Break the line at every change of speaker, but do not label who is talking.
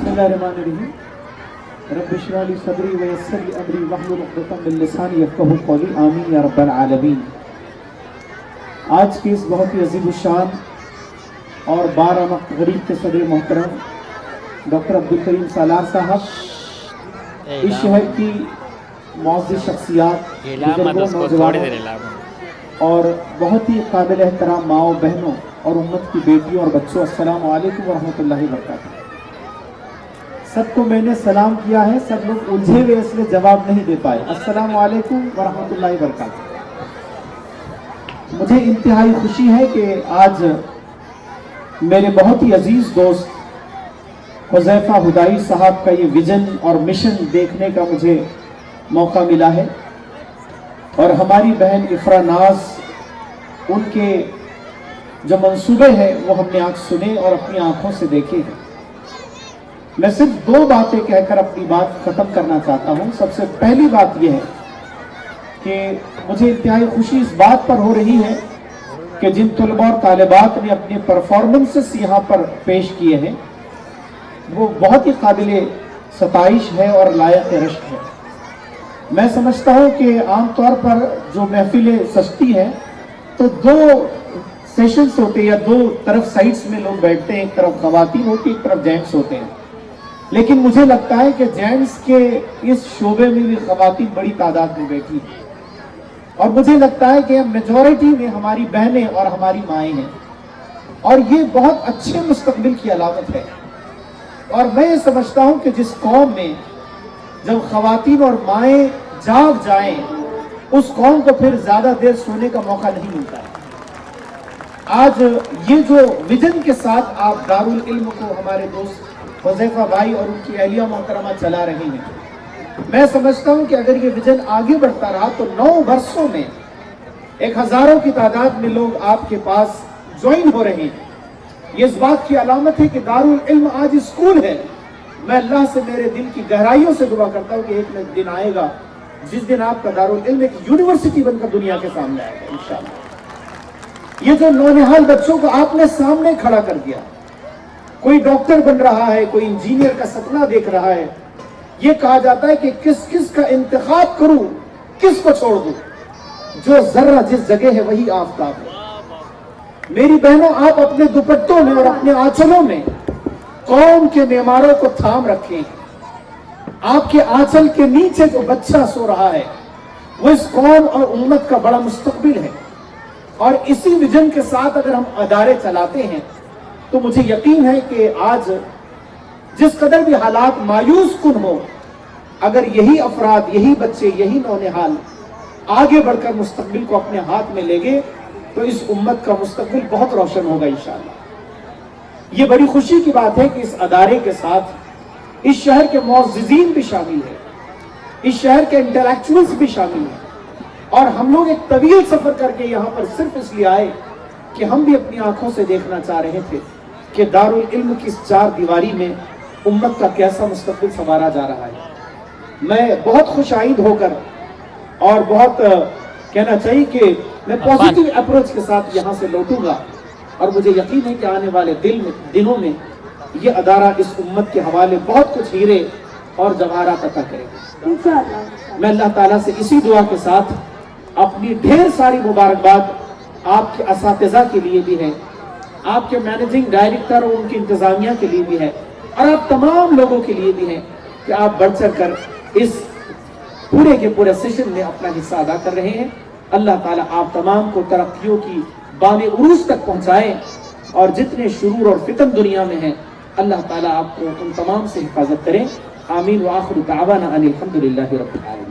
बिस्मिल्लाहिर्रहमानिर्रहीम रब्बि इश्रह ली सदरी व यस्सिर ली अमरी वहलुल उक़दतम मिन लिसानी यफ़क़हू क़ौली आमीन या रब्बल आलमीन। आज के इस बहुत ही अज़ीमुश्शान और बारहमत गरीब के सदर मोहतरम डॉक्टर अब्दुल करीम सालार साहब, इस शहर की मुअज़्ज़िज़ शख्सियात, नौजवानों और बहुत ही काबिल एहतराम माओ बहनों और उम्मत की बेटियों और बच्चों, अस्सलामु अलैकुम व रहमतुल्लाहि व बरकातुहू। सबको मैंने सलाम किया है, सब लोग उलझे हुए इसलिए जवाब नहीं दे पाए। अस्सलामु अलैकुम व रहमतुल्लाहि व बरकातुहू। मुझे इंतहाई खुशी है कि आज मेरे बहुत ही अजीज दोस्त हुज़ैफा हुदाई साहब का ये विजन और मिशन देखने का मुझे मौका मिला है और हमारी बहन इफ्रा नाज, उनके जो मंसूबे हैं वो हमने आज सुने और अपनी आंखों से देखे हैं। मैं सिर्फ दो बातें कहकर अपनी बात खत्म करना चाहता हूं। सबसे पहली बात यह है कि मुझे इंतहाई खुशी इस बात पर हो रही है कि जिन तलबा और तालिबात ने अपने परफॉर्मेंसेस यहाँ पर पेश किए हैं वो बहुत ही काबिल सताइश है और लायक रश्क है। मैं समझता हूँ कि आमतौर पर जो महफिलें सजती हैं तो दो सेशंस होते हैं या दो तरफ साइड्स में लोग बैठते हैं, एक तरफ खवातीन होती है, एक तरफ जेंट्स होते हैं। लेकिन मुझे लगता है कि जेंट्स के इस शोबे में भी खवातीन बड़ी तादाद में बैठी हैं और मुझे लगता है कि मेजॉरिटी में हमारी बहनें और हमारी माएँ हैं और ये बहुत अच्छे मुस्तकबिल की अलामत है। और मैं ये समझता हूँ कि जिस कौम में जब खवातीन और माएँ जाग जाएं, उस कौम को फिर ज्यादा देर सोने का मौका नहीं मिलता है। आज ये जो विजन के साथ आप दारुल इल्म को हमारे दोस्त हुज़ैफा भाई और उनकी अहलिया मोहतरमा चला रहे हैं, मैं समझता हूं कि अगर ये विजन आगे बढ़ता रहा तो 9 वर्षों में 1000 की तादाद में लोग आपके पास ज्वाइन हो रहे हैं। ये इस बात की अलामत है कि दारुल इल्म आज स्कूल है। मैं अल्लाह से मेरे दिल की गहराइयों से दुआ करता हूं कि एक दिन आएगा जिस दिन आपका दारुल इल्म एक यूनिवर्सिटी बनकर दुनिया के सामने आएगा इंशाअल्लाह। ये जो नौनिहाल बच्चों को आपने सामने खड़ा कर दिया, कोई डॉक्टर बन रहा है, कोई इंजीनियर का सपना देख रहा है, ये कहा जाता है कि किस किस का इंतखाब करूं, किस को छोड़ दूं, जो जर्रा जिस जगह है वही आफताब है। मेरी बहनों, आप अपने दुपट्टों में और अपने आंचलों में कौम के मेमारों को थाम रखें। आपके आंचल के नीचे जो बच्चा सो रहा है वो इस कौम और उम्मत का बड़ा मुस्तकबिल है। और इसी विजन के साथ अगर हम अदारे चलाते हैं तो मुझे यकीन है कि आज जिस कदर भी हालात मायूस कुन हो, अगर यही अफराद, यही बच्चे, यही नौनिहाल आगे बढ़कर मुस्तकबिल को अपने हाथ में लेंगे तो इस उम्मत का मुस्तकबिल बहुत रोशन होगा इंशाअल्लाह। ये बड़ी खुशी की बात है कि इस अदारे के साथ इस शहर के मुअज़्ज़िज़ीन भी शामिल है, इस शहर के इंटेलेक्चुअल्स भी शामिल हैं और हम लोग एक तवील सफर करके यहाँ पर सिर्फ इसलिए आए कि हम भी अपनी आंखों से देखना चाह रहे थे कि दारुल इल्म की इस 4 दीवारी में उम्मत का कैसा मुस्तकबिल संवारा जा रहा है। मैं बहुत खुशाइद होकर और बहुत कहना चाहिए कि मैं पॉजिटिव अप्रोच के साथ यहाँ से लौटूंगा और मुझे यकीन है कि आने वाले दिनों में ये अदारा इस उम्मत के हवाले बहुत कुछ हीरे और जवाहरात अता करेगा। मैं अल्लाह ताला से इसी दुआ के साथ अपनी ढेर सारी मुबारकबाद आपके असातिज़ा के लिए भी है, आपके मैनेजिंग डायरेक्टर और उनकी इंतजामिया के लिए भी है और आप तमाम लोगों के लिए भी है कि आप बढ़ चढ़ कर इस पूरे के पूरे सेशन में अपना हिस्सा अदा कर रहे हैं। अल्लाह ताला आप तमाम को तरक्कियों की बाने उरूज तक पहुंचाएं और जितने शुरूर और फितन दुनिया में हैं अल्लाह ताला आपको उन तमाम से हिफाजत करें। आमीन व आखिर दावाना अनिल हम्दुलिल्लाहि रब्बिल आलमीन।